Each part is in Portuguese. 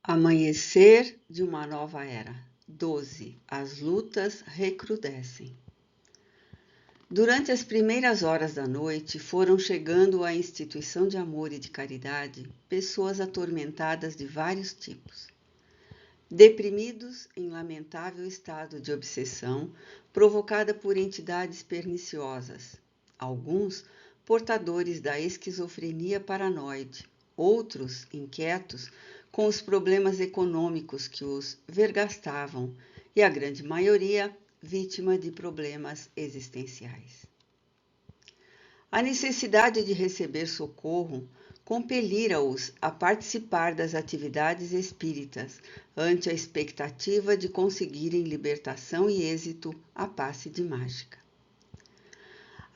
Amanhecer de uma nova era. 12. As lutas recrudescem. Durante as primeiras horas da noite, foram chegando à instituição de amor e de caridade pessoas atormentadas de vários tipos. Deprimidos em lamentável estado de obsessão provocada por entidades perniciosas. Alguns portadores da esquizofrenia paranoide, outros inquietos com os problemas econômicos que os vergastavam e a grande maioria vítima de problemas existenciais. A necessidade de receber socorro compelira-os a participar das atividades espíritas ante a expectativa de conseguirem libertação e êxito à passe de mágica.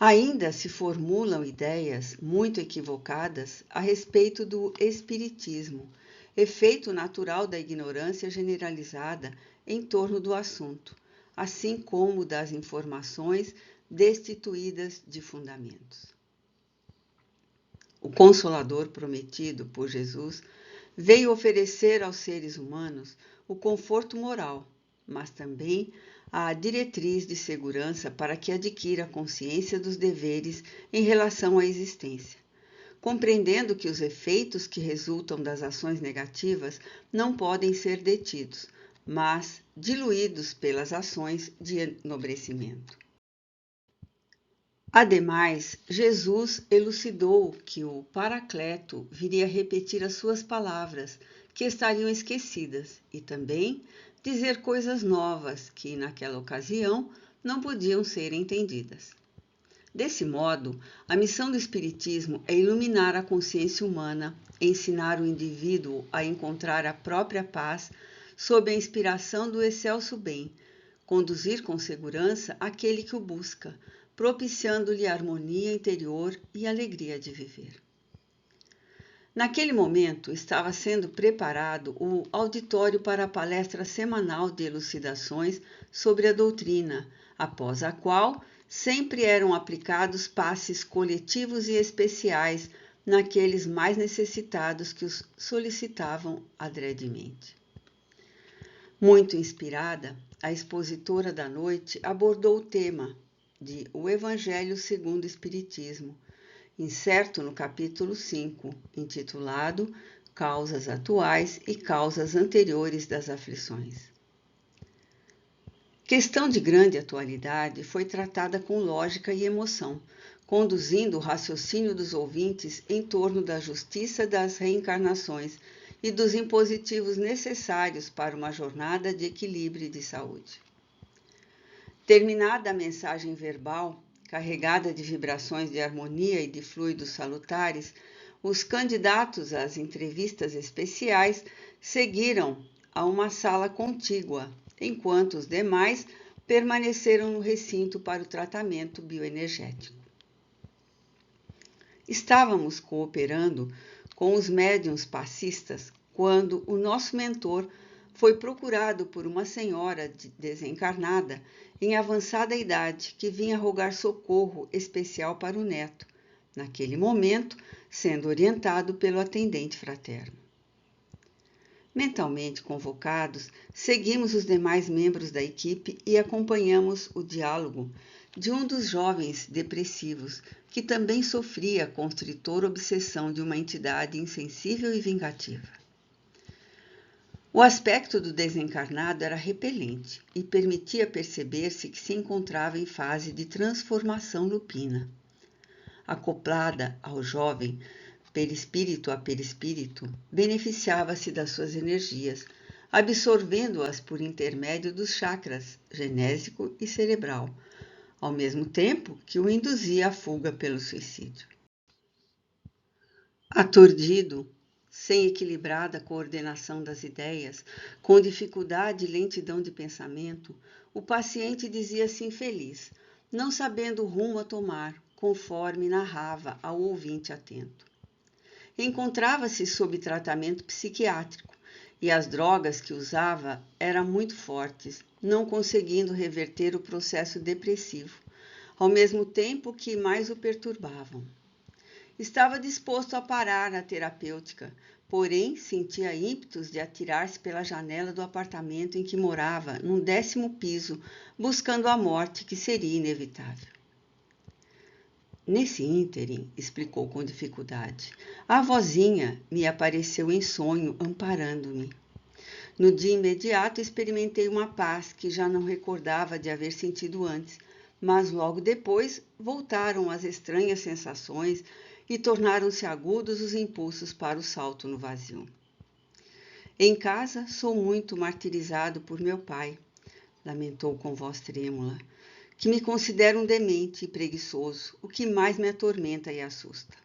Ainda se formulam ideias muito equivocadas a respeito do espiritismo, efeito natural da ignorância generalizada em torno do assunto, assim como das informações destituídas de fundamentos. O Consolador prometido por Jesus veio oferecer aos seres humanos o conforto moral, mas também a diretriz de segurança para que adquira consciência dos deveres em relação à existência, compreendendo que os efeitos que resultam das ações negativas não podem ser detidos, mas diluídos pelas ações de enobrecimento. Ademais, Jesus elucidou que o Paracleto viria repetir as suas palavras, que estariam esquecidas, e também dizer coisas novas que, naquela ocasião, não podiam ser entendidas. Desse modo, a missão do Espiritismo é iluminar a consciência humana, ensinar o indivíduo a encontrar a própria paz sob a inspiração do excelso bem, conduzir com segurança aquele que o busca, propiciando-lhe harmonia interior e alegria de viver. Naquele momento, estava sendo preparado o auditório para a palestra semanal de elucidações sobre a doutrina, após a qual sempre eram aplicados passes coletivos e especiais naqueles mais necessitados que os solicitavam adredemente. Muito inspirada, a expositora da noite abordou o tema de O Evangelho segundo o Espiritismo, incerto no capítulo 5, intitulado Causas Atuais e Causas Anteriores das Aflições. Questão de grande atualidade foi tratada com lógica e emoção, conduzindo o raciocínio dos ouvintes em torno da justiça das reencarnações e dos impositivos necessários para uma jornada de equilíbrio e de saúde. Terminada a mensagem verbal, carregada de vibrações de harmonia e de fluidos salutares, os candidatos às entrevistas especiais seguiram a uma sala contígua, enquanto os demais permaneceram no recinto para o tratamento bioenergético. Estávamos cooperando com os médiuns passistas quando o nosso mentor foi procurado por uma senhora desencarnada em avançada idade que vinha rogar socorro especial para o neto, naquele momento sendo orientado pelo atendente fraterno. Mentalmente convocados, seguimos os demais membros da equipe e acompanhamos o diálogo de um dos jovens depressivos, que também sofria a constritora obsessão de uma entidade insensível e vingativa. O aspecto do desencarnado era repelente e permitia perceber-se que se encontrava em fase de transformação lupina. Acoplada ao jovem, perispírito a perispírito, beneficiava-se das suas energias, absorvendo-as por intermédio dos chakras genésico e cerebral, ao mesmo tempo que o induzia à fuga pelo suicídio. Aturdido, sem equilibrada coordenação das ideias, com dificuldade e lentidão de pensamento, o paciente dizia-se infeliz, não sabendo o rumo a tomar, conforme narrava ao ouvinte atento. Encontrava-se sob tratamento psiquiátrico e as drogas que usava eram muito fortes, não conseguindo reverter o processo depressivo, ao mesmo tempo que mais o perturbavam. Estava disposto a parar a terapêutica, porém sentia ímpetos de atirar-se pela janela do apartamento em que morava, num 10º piso, buscando a morte que seria inevitável. Nesse ínterim, explicou com dificuldade, a vozinha me apareceu em sonho, amparando-me. No dia imediato experimentei uma paz que já não recordava de haver sentido antes, mas logo depois voltaram as estranhas sensações e tornaram-se agudos os impulsos para o salto no vazio. Em casa sou muito martirizado por meu pai, lamentou com voz trêmula, que me considera um demente e preguiçoso, o que mais me atormenta e assusta.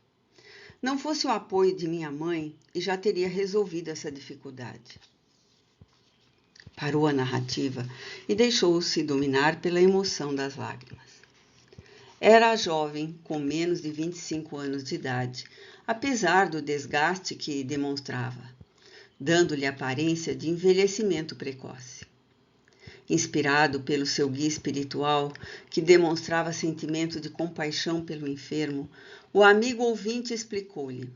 Não fosse o apoio de minha mãe, e já teria resolvido essa dificuldade. Parou a narrativa e deixou-se dominar pela emoção das lágrimas. Era jovem, com menos de 25 anos de idade, apesar do desgaste que demonstrava, dando-lhe aparência de envelhecimento precoce. Inspirado pelo seu guia espiritual, que demonstrava sentimento de compaixão pelo enfermo, o amigo ouvinte explicou-lhe: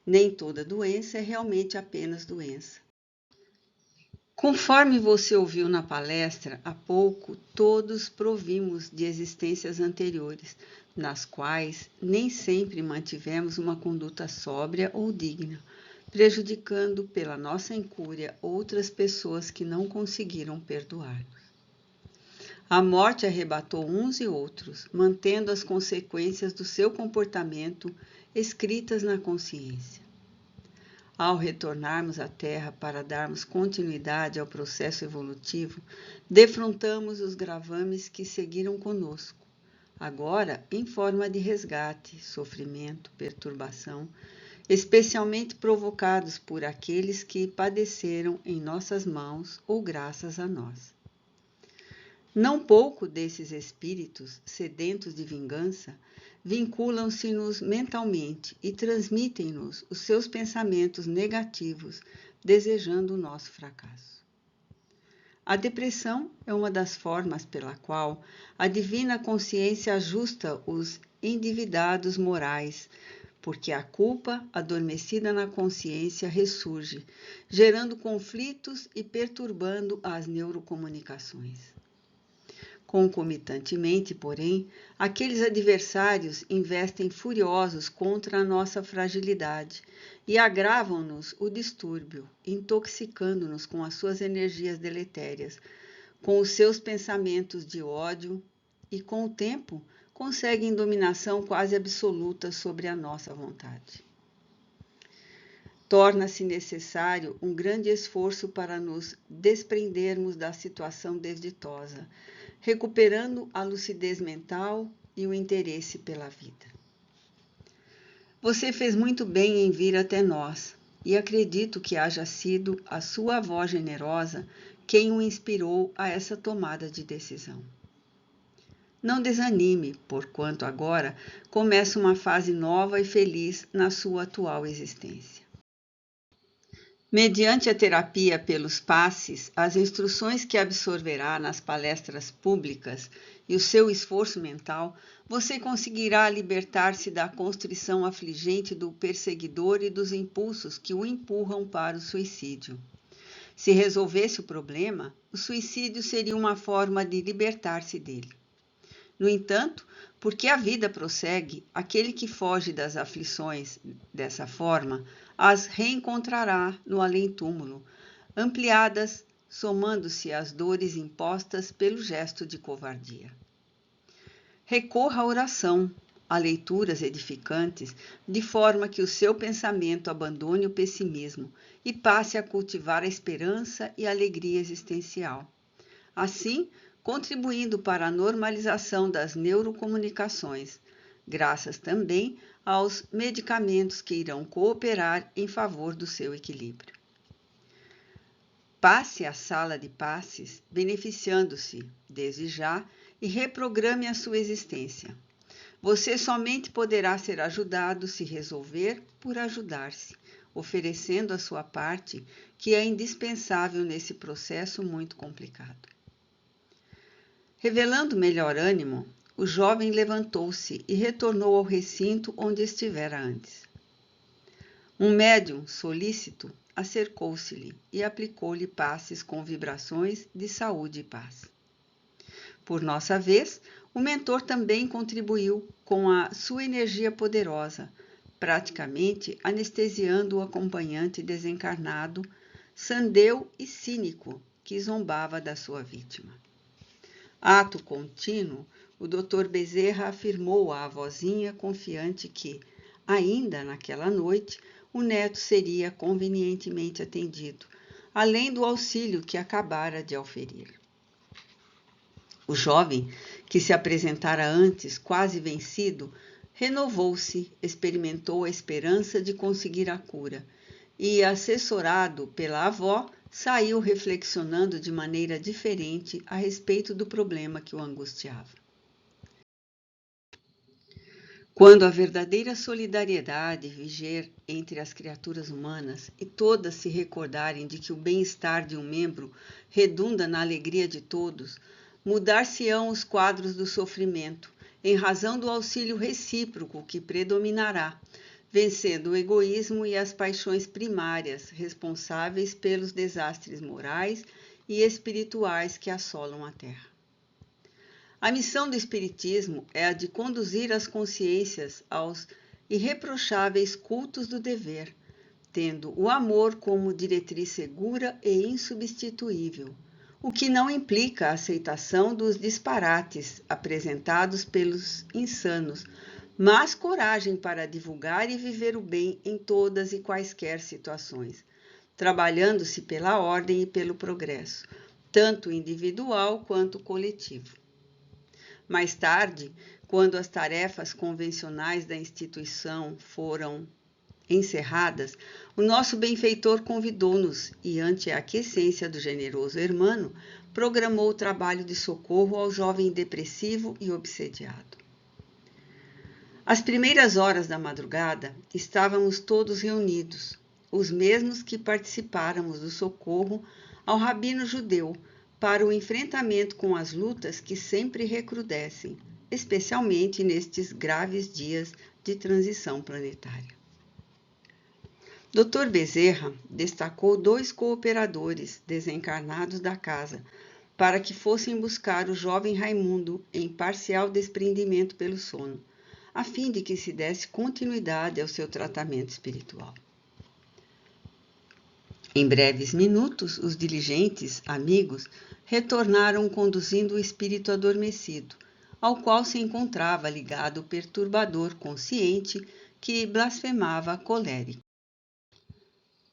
nem toda doença é realmente apenas doença. Conforme você ouviu na palestra há pouco, todos provimos de existências anteriores, nas quais nem sempre mantivemos uma conduta sóbria ou digna, prejudicando pela nossa incúria outras pessoas que não conseguiram perdoar-nos. A morte arrebatou uns e outros, mantendo as consequências do seu comportamento escritas na consciência. Ao retornarmos à Terra para darmos continuidade ao processo evolutivo, defrontamos os gravames que seguiram conosco, agora em forma de resgate, sofrimento, perturbação, especialmente provocados por aqueles que padeceram em nossas mãos ou graças a nós. Não pouco desses espíritos, sedentos de vingança, vinculam-se-nos mentalmente e transmitem-nos os seus pensamentos negativos, desejando o nosso fracasso. A depressão é uma das formas pela qual a divina consciência ajusta os endividados morais, porque a culpa, adormecida na consciência, ressurge, gerando conflitos e perturbando as neurocomunicações. Concomitantemente, porém, aqueles adversários investem furiosos contra a nossa fragilidade e agravam-nos o distúrbio, intoxicando-nos com as suas energias deletérias, com os seus pensamentos de ódio e, com o tempo, conseguem dominação quase absoluta sobre a nossa vontade. Torna-se necessário um grande esforço para nos desprendermos da situação desditosa, recuperando a lucidez mental e o interesse pela vida. Você fez muito bem em vir até nós, e acredito que haja sido a sua avó generosa quem o inspirou a essa tomada de decisão. Não desanime, porquanto agora começa uma fase nova e feliz na sua atual existência. Mediante a terapia pelos passes, as instruções que absorverá nas palestras públicas e o seu esforço mental, você conseguirá libertar-se da constrição afligente do perseguidor e dos impulsos que o empurram para o suicídio. Se resolvesse o problema, o suicídio seria uma forma de libertar-se dele. No entanto, porque a vida prossegue, aquele que foge das aflições dessa forma as reencontrará no além-túmulo, ampliadas, somando-se às dores impostas pelo gesto de covardia. Recorra à oração, a leituras edificantes, de forma que o seu pensamento abandone o pessimismo e passe a cultivar a esperança e a alegria existencial. Assim, contribuindo para a normalização das neurocomunicações, graças também aos medicamentos que irão cooperar em favor do seu equilíbrio. Passe à sala de passes, beneficiando-se, desde já, e reprograme a sua existência. Você somente poderá ser ajudado se resolver por ajudar-se, oferecendo a sua parte, que é indispensável nesse processo muito complicado. Revelando melhor ânimo, o jovem levantou-se e retornou ao recinto onde estivera antes. Um médium solícito acercou-se-lhe e aplicou-lhe passes com vibrações de saúde e paz. Por nossa vez, o mentor também contribuiu com a sua energia poderosa, praticamente anestesiando o acompanhante desencarnado, sandeu e cínico que zombava da sua vítima. Ato contínuo, o Dr. Bezerra afirmou à vozinha confiante que, ainda naquela noite, o neto seria convenientemente atendido, além do auxílio que acabara de auferir. O jovem, que se apresentara antes quase vencido, renovou-se, experimentou a esperança de conseguir a cura e, assessorado pela avó, saiu reflexionando de maneira diferente a respeito do problema que o angustiava. Quando a verdadeira solidariedade viger entre as criaturas humanas e todas se recordarem de que o bem-estar de um membro redunda na alegria de todos, mudar-se-ão os quadros do sofrimento, em razão do auxílio recíproco que predominará, vencendo o egoísmo e as paixões primárias responsáveis pelos desastres morais e espirituais que assolam a Terra. A missão do Espiritismo é a de conduzir as consciências aos irreprocháveis cultos do dever, tendo o amor como diretriz segura e insubstituível, o que não implica a aceitação dos disparates apresentados pelos insanos, mas coragem para divulgar e viver o bem em todas e quaisquer situações, trabalhando-se pela ordem e pelo progresso, tanto individual quanto coletivo. Mais tarde, quando as tarefas convencionais da instituição foram encerradas, o nosso benfeitor convidou-nos e, ante a aquiescência do generoso hermano, programou o trabalho de socorro ao jovem depressivo e obsediado. Às primeiras horas da madrugada, estávamos todos reunidos, os mesmos que participáramos do socorro ao rabino judeu, para o enfrentamento com as lutas que sempre recrudescem, especialmente nestes graves dias de transição planetária. Dr. Bezerra destacou 2 cooperadores desencarnados da casa para que fossem buscar o jovem Raimundo em parcial desprendimento pelo sono, a fim de que se desse continuidade ao seu tratamento espiritual. Em breves minutos, os diligentes amigos retornaram conduzindo o espírito adormecido, ao qual se encontrava ligado o perturbador consciente que blasfemava colérico.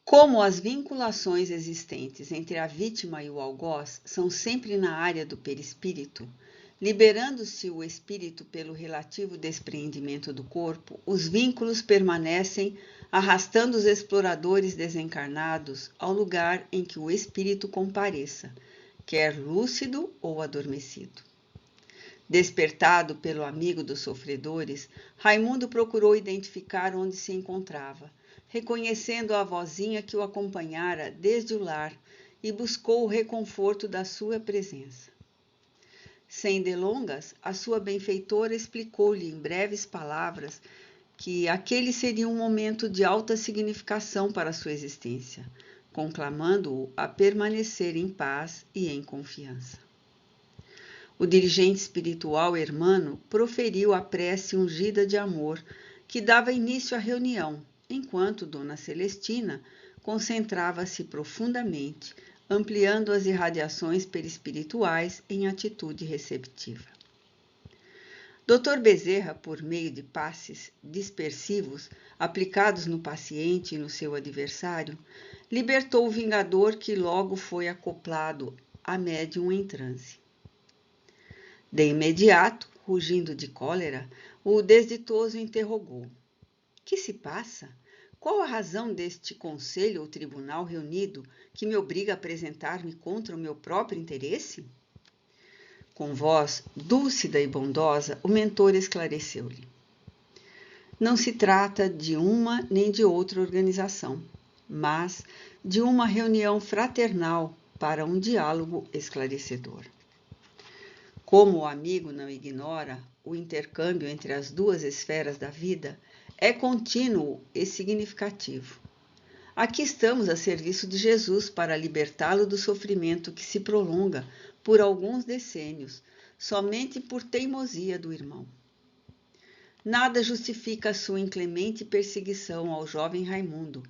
Como as vinculações existentes entre a vítima e o algoz são sempre na área do perispírito, liberando-se o espírito pelo relativo despreendimento do corpo, os vínculos permanecem arrastando os exploradores desencarnados ao lugar em que o espírito compareça, quer lúcido ou adormecido. Despertado pelo amigo dos sofredores, Raimundo procurou identificar onde se encontrava, reconhecendo a vozinha que o acompanhara desde o lar e buscou o reconforto da sua presença. Sem delongas, a sua benfeitora explicou-lhe em breves palavras que aquele seria um momento de alta significação para a sua existência, conclamando-o a permanecer em paz e em confiança. O dirigente espiritual hermano proferiu a prece ungida de amor que dava início à reunião, enquanto Dona Celestina concentrava-se profundamente, ampliando as irradiações perispirituais em atitude receptiva. Dr. Bezerra, por meio de passes dispersivos aplicados no paciente e no seu adversário, libertou o vingador que logo foi acoplado a médium em transe. De imediato, rugindo de cólera, o desditoso interrogou: "Que se passa? Qual a razão deste conselho ou tribunal reunido que me obriga a apresentar-me contra o meu próprio interesse?" Com voz dúlcida e bondosa, o mentor esclareceu-lhe: "Não se trata de uma nem de outra organização, mas de uma reunião fraternal para um diálogo esclarecedor. Como o amigo não ignora o intercâmbio entre as 2 esferas da vida, é contínuo e significativo. Aqui estamos a serviço de Jesus para libertá-lo do sofrimento que se prolonga por alguns decênios, somente por teimosia do irmão. Nada justifica a sua inclemente perseguição ao jovem Raimundo,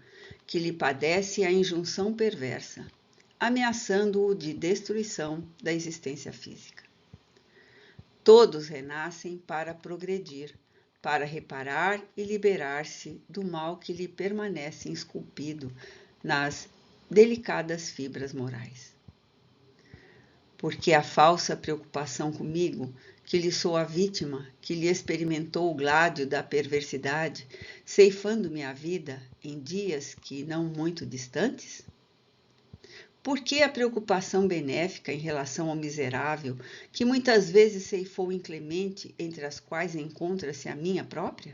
que lhe padece a injunção perversa, ameaçando-o de destruição da existência física. Todos renascem para progredir, para reparar e liberar-se do mal que lhe permanece esculpido nas delicadas fibras morais. Porque a falsa preocupação comigo, que lhe sou a vítima, que lhe experimentou o gládio da perversidade, ceifando-me a vida em dias que não muito distantes? Por que a preocupação benéfica em relação ao miserável, que muitas vezes ceifou inclemente, entre as quais encontra-se a minha própria?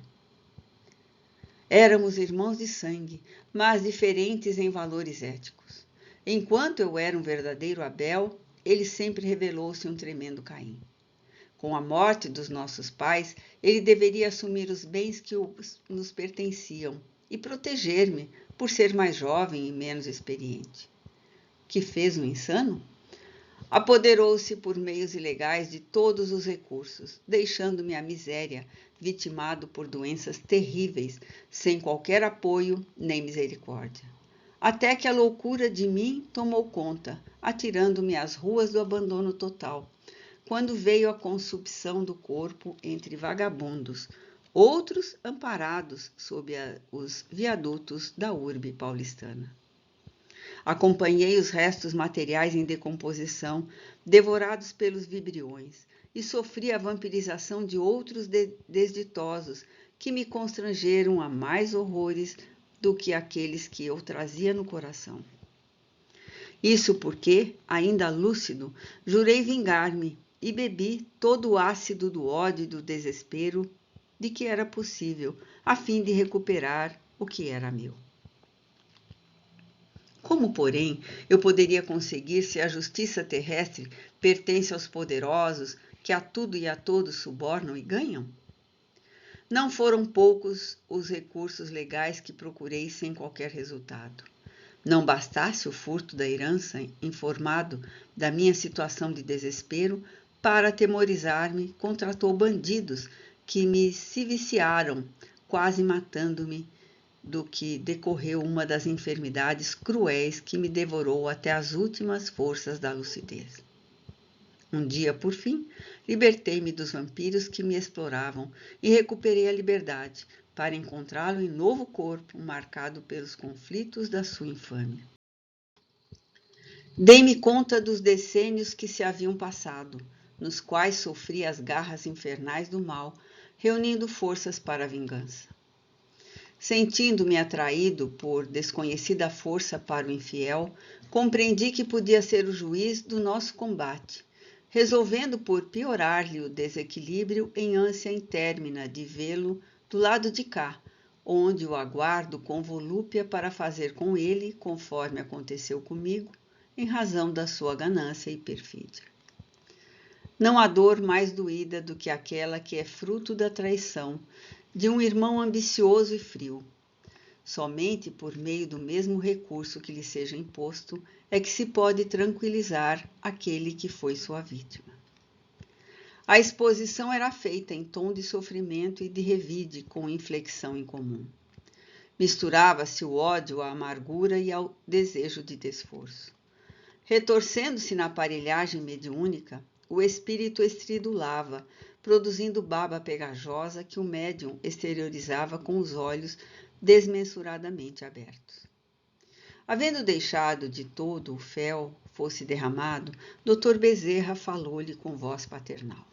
Éramos irmãos de sangue, mas diferentes em valores éticos. Enquanto eu era um verdadeiro Abel, ele sempre revelou-se um tremendo Caim. Com a morte dos nossos pais, ele deveria assumir os bens que nos pertenciam e proteger-me, por ser mais jovem e menos experiente. Que fez um insano? Apoderou-se por meios ilegais de todos os recursos, deixando-me à miséria, vitimado por doenças terríveis, sem qualquer apoio nem misericórdia. Até que a loucura de mim tomou conta, atirando-me às ruas do abandono total, quando veio a consumpção do corpo entre vagabundos, outros amparados sob os viadutos da urbe paulistana. Acompanhei os restos materiais em decomposição, devorados pelos vibriões, e sofri a vampirização de outros desditosos que me constrangeram a mais horrores do que aqueles que eu trazia no coração. Isso porque, ainda lúcido, jurei vingar-me e bebi todo o ácido do ódio e do desespero de que era possível, a fim de recuperar o que era meu. Como, porém, eu poderia conseguir se a justiça terrestre pertence aos poderosos que a tudo e a todos subornam e ganham? Não foram poucos os recursos legais que procurei sem qualquer resultado. Não bastasse o furto da herança, informado da minha situação de desespero, para atemorizar-me, contratou bandidos que me se viciaram, quase matando-me, do que decorreu uma das enfermidades cruéis que me devorou até as últimas forças da lucidez. Um dia, por fim, libertei-me dos vampiros que me exploravam e recuperei a liberdade para encontrá-lo em novo corpo, marcado pelos conflitos da sua infâmia. Dei-me conta dos decênios que se haviam passado, nos quais sofri as garras infernais do mal, reunindo forças para a vingança. Sentindo-me atraído por desconhecida força para o infiel, compreendi que podia ser o juiz do nosso combate, resolvendo por piorar-lhe o desequilíbrio em ânsia intérmina de vê-lo do lado de cá, onde o aguardo com volúpia para fazer com ele, conforme aconteceu comigo, em razão da sua ganância e perfídia. Não há dor mais doída do que aquela que é fruto da traição de um irmão ambicioso e frio. Somente por meio do mesmo recurso que lhe seja imposto é que se pode tranquilizar aquele que foi sua vítima. A exposição era feita em tom de sofrimento e de revide com inflexão em comum. Misturava-se o ódio à amargura e ao desejo de desforço. Retorcendo-se na aparelhagem mediúnica, o espírito estridulava, produzindo baba pegajosa que o médium exteriorizava com os olhos desmensuradamente abertos. Havendo deixado de todo o fel fosse derramado, Dr. Bezerra falou-lhe com voz paternal.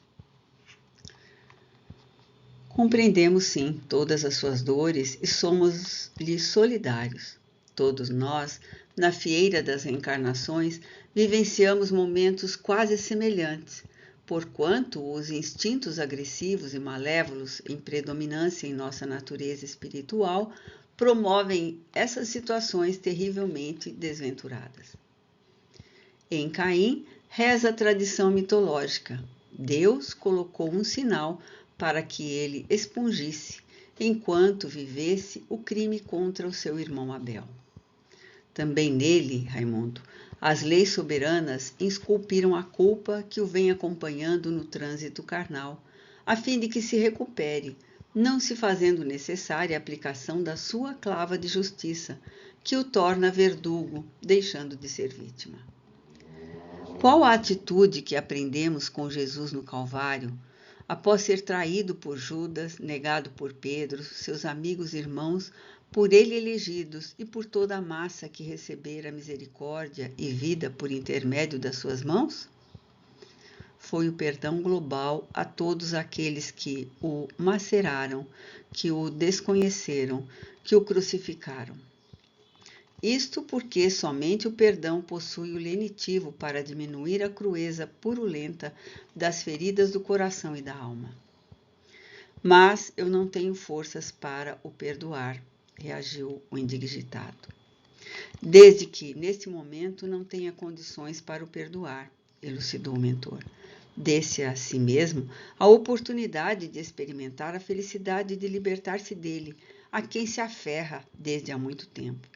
Compreendemos, sim, todas as suas dores e somos-lhe solidários. Todos nós, na fieira das reencarnações, vivenciamos momentos quase semelhantes, porquanto os instintos agressivos e malévolos em predominância em nossa natureza espiritual promovem essas situações terrivelmente desventuradas. Em Caim, reza a tradição mitológica. Deus colocou um sinal para que ele expungisse, enquanto vivesse o crime contra o seu irmão Abel. Também nele, Raimundo, as leis soberanas esculpiram a culpa que o vem acompanhando no trânsito carnal, a fim de que se recupere, não se fazendo necessária a aplicação da sua clava de justiça, que o torna verdugo, deixando de ser vítima. Qual a atitude que aprendemos com Jesus no Calvário, após ser traído por Judas, negado por Pedro, seus amigos e irmãos, por ele elegidos e por toda a massa que recebera misericórdia e vida por intermédio das suas mãos? Foi o perdão global a todos aqueles que o maceraram, que o desconheceram, que o crucificaram. Isto porque somente o perdão possui o lenitivo para diminuir a crueza purulenta das feridas do coração e da alma. Mas eu não tenho forças para o perdoar, reagiu o indigitado. Desde que, neste momento, não tenha condições para o perdoar, elucidou o mentor. Dê-se a si mesmo a oportunidade de experimentar a felicidade de libertar-se dele, a quem se aferra desde há muito tempo.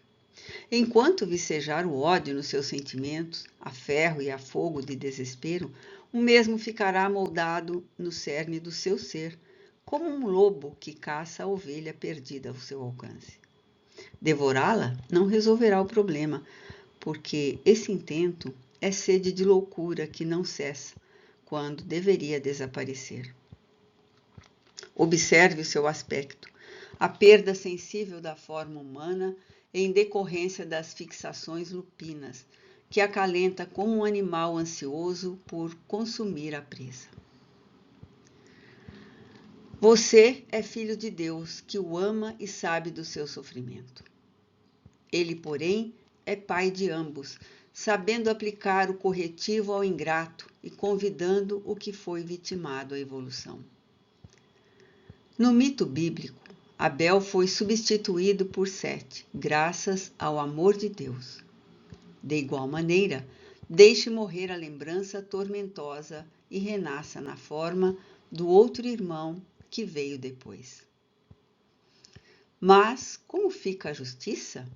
Enquanto vicejar o ódio nos seus sentimentos, a ferro e a fogo de desespero, o mesmo ficará moldado no cerne do seu ser, como um lobo que caça a ovelha perdida ao seu alcance. Devorá-la não resolverá o problema, porque esse intento é sede de loucura que não cessa, quando deveria desaparecer. Observe o seu aspecto, a perda sensível da forma humana em decorrência das fixações lupinas, que acalenta como um animal ansioso por consumir a presa. Você é filho de Deus, que o ama e sabe do seu sofrimento. Ele, porém, é pai de ambos, sabendo aplicar o corretivo ao ingrato e convidando o que foi vitimado à evolução. No mito bíblico, Abel foi substituído por Sete, graças ao amor de Deus. De igual maneira, deixe morrer a lembrança tormentosa e renasça na forma do outro irmão que veio depois. Mas como fica a justiça?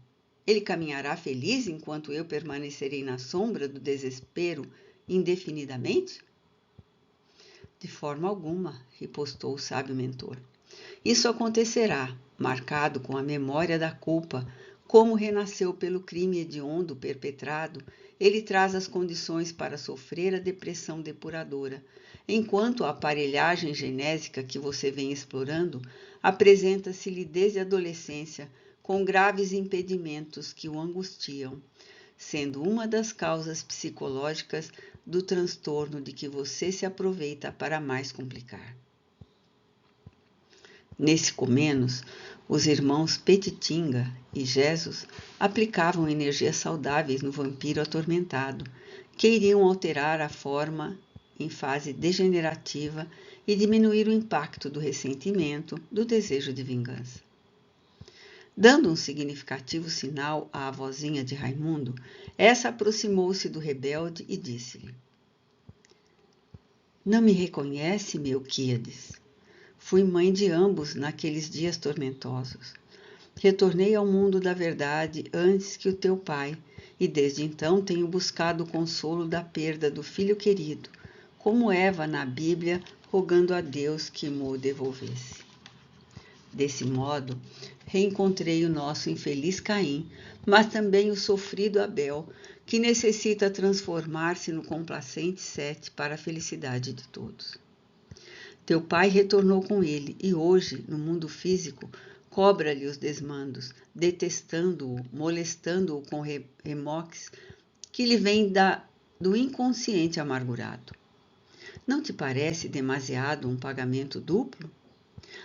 Ele caminhará feliz enquanto eu permanecerei na sombra do desespero indefinidamente? De forma alguma, ripostou o sábio mentor. Isso acontecerá, marcado com a memória da culpa, como renasceu pelo crime hediondo perpetrado, ele traz as condições para sofrer a depressão depuradora, enquanto a aparelhagem genésica que você vem explorando apresenta-se-lhe desde a adolescência com graves impedimentos que o angustiam, sendo uma das causas psicológicas do transtorno de que você se aproveita para mais complicar. Nesse Comenos, os irmãos Petitinga e Jesus aplicavam energias saudáveis no vampiro atormentado, que iriam alterar a forma em fase degenerativa e diminuir o impacto do ressentimento, do desejo de vingança. Dando um significativo sinal à avózinha de Raimundo, essa aproximou-se do rebelde e disse-lhe: Não me reconhece, Melquíades? Fui mãe de ambos naqueles dias tormentosos. Retornei ao mundo da verdade antes que o teu pai, e desde então tenho buscado o consolo da perda do filho querido, como Eva na Bíblia, rogando a Deus que mo devolvesse. Desse modo, reencontrei o nosso infeliz Caim, mas também o sofrido Abel, que necessita transformar-se no complacente Sete para a felicidade de todos. Teu pai retornou com ele e hoje, no mundo físico, cobra-lhe os desmandos, detestando-o, molestando-o com remoques que lhe vêm do inconsciente amargurado. Não te parece demasiado um pagamento duplo?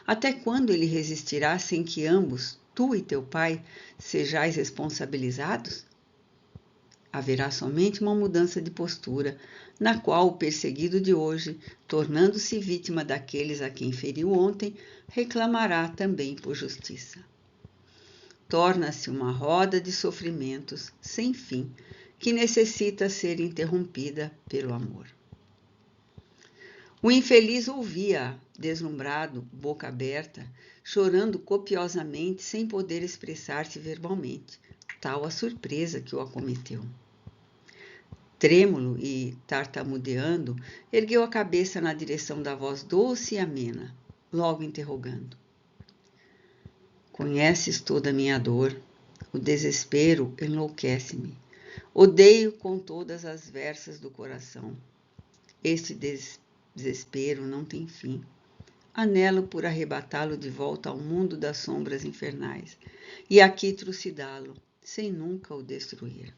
Até quando ele resistirá sem que ambos, tu e teu pai, sejais responsabilizados? Haverá somente uma mudança de postura, na qual o perseguido de hoje, tornando-se vítima daqueles a quem feriu ontem, reclamará também por justiça. Torna-se uma roda de sofrimentos sem fim, que necessita ser interrompida pelo amor. O infeliz ouvia, deslumbrado, boca aberta, chorando copiosamente sem poder expressar-se verbalmente, tal a surpresa que o acometeu. Trêmulo e tartamudeando, ergueu a cabeça na direção da voz doce e amena, logo interrogando. Conheces toda a minha dor, o desespero enlouquece-me. Odeio com todas as versas do coração. Este desespero não tem fim. Anelo por arrebatá-lo de volta ao mundo das sombras infernais e aqui trucidá-lo, sem nunca o destruir.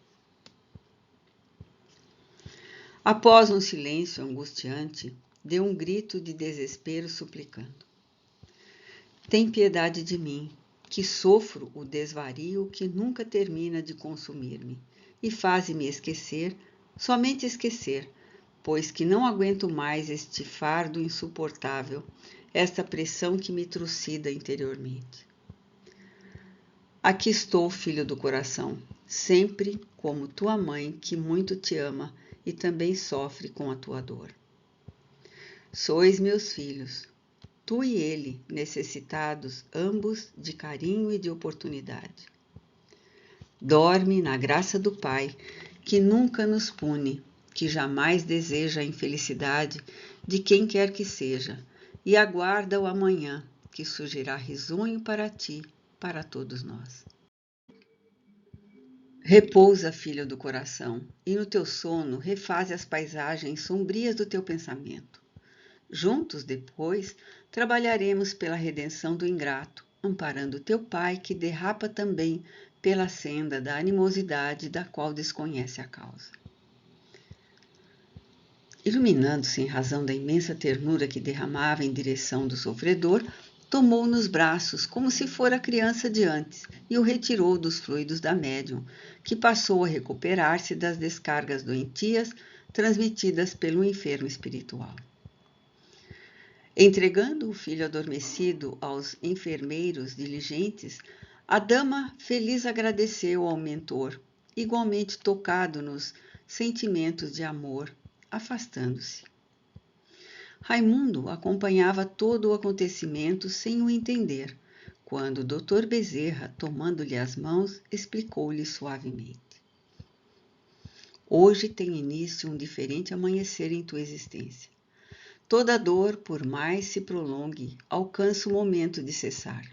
Após um silêncio angustiante, deu um grito de desespero suplicando. Tem piedade de mim, que sofro o desvario que nunca termina de consumir-me, e faze-me esquecer, somente esquecer, pois que não aguento mais este fardo insuportável, esta pressão que me trucida interiormente. Aqui estou, filho do coração, sempre como tua mãe que muito te ama e também sofre com a tua dor. Sois meus filhos, tu e ele, necessitados ambos de carinho e de oportunidade. Dorme na graça do Pai, que nunca nos pune, que jamais deseja a infelicidade de quem quer que seja, e aguarda o amanhã, que surgirá risonho para ti, para todos nós. Repousa, filho do coração, e no teu sono refaze as paisagens sombrias do teu pensamento. Juntos, depois, trabalharemos pela redenção do ingrato, amparando teu pai que derrapa também pela senda da animosidade da qual desconhece a causa. Iluminando-se em razão da imensa ternura que derramava em direção do sofredor, tomou-o nos braços como se fora a criança de antes e o retirou dos fluidos da médium, que passou a recuperar-se das descargas doentias transmitidas pelo enfermo espiritual. Entregando o filho adormecido aos enfermeiros diligentes, a dama feliz agradeceu ao mentor, igualmente tocado nos sentimentos de amor, afastando-se. Raimundo acompanhava todo o acontecimento sem o entender, quando o Dr. Bezerra, tomando-lhe as mãos, explicou-lhe suavemente. Hoje tem início um diferente amanhecer em tua existência. Toda dor, por mais se prolongue, alcança o momento de cessar.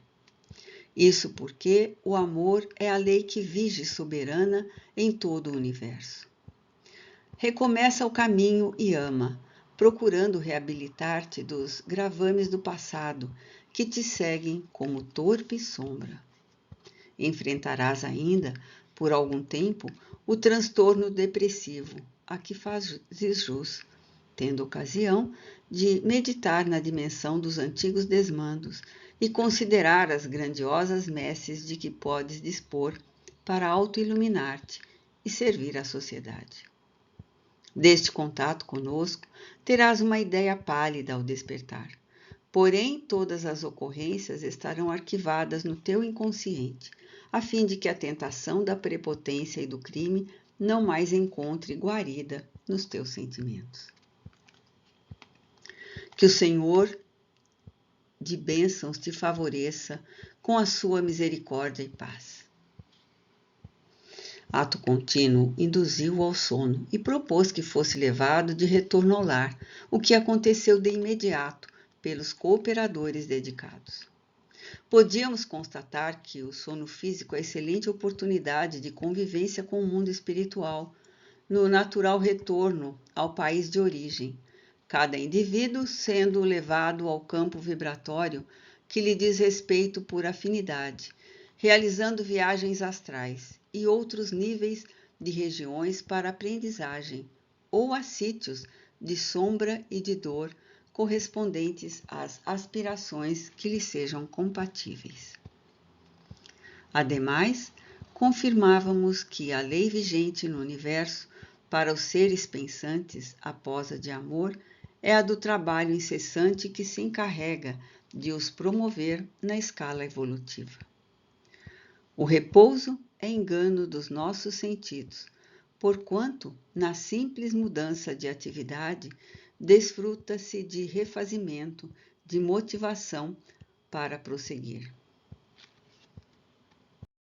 Isso porque o amor é a lei que vige soberana em todo o universo. Recomeça o caminho e ama, procurando reabilitar-te dos gravames do passado que te seguem como torpe sombra. Enfrentarás ainda, por algum tempo, o transtorno depressivo, a que fazes jus, tendo ocasião de meditar na dimensão dos antigos desmandos e considerar as grandiosas messes de que podes dispor para auto-iluminar-te e servir à sociedade. Deste contato conosco, terás uma ideia pálida ao despertar. Porém, todas as ocorrências estarão arquivadas no teu inconsciente, a fim de que a tentação da prepotência e do crime não mais encontre guarida nos teus sentimentos. Que o Senhor de bênçãos te favoreça com a sua misericórdia e paz. Ato contínuo induziu-o ao sono e propôs que fosse levado de retorno ao lar, o que aconteceu de imediato pelos cooperadores dedicados. Podíamos constatar que o sono físico é excelente oportunidade de convivência com o mundo espiritual, no natural retorno ao país de origem, cada indivíduo sendo levado ao campo vibratório que lhe diz respeito por afinidade, realizando viagens astrais e outros níveis de regiões para aprendizagem, ou a sítios de sombra e de dor correspondentes às aspirações que lhe sejam compatíveis. Ademais, confirmávamos que a lei vigente no universo para os seres pensantes após a de amor é a do trabalho incessante que se encarrega de os promover na escala evolutiva. O repouso é engano dos nossos sentidos, porquanto, na simples mudança de atividade, desfruta-se de refazimento, de motivação para prosseguir.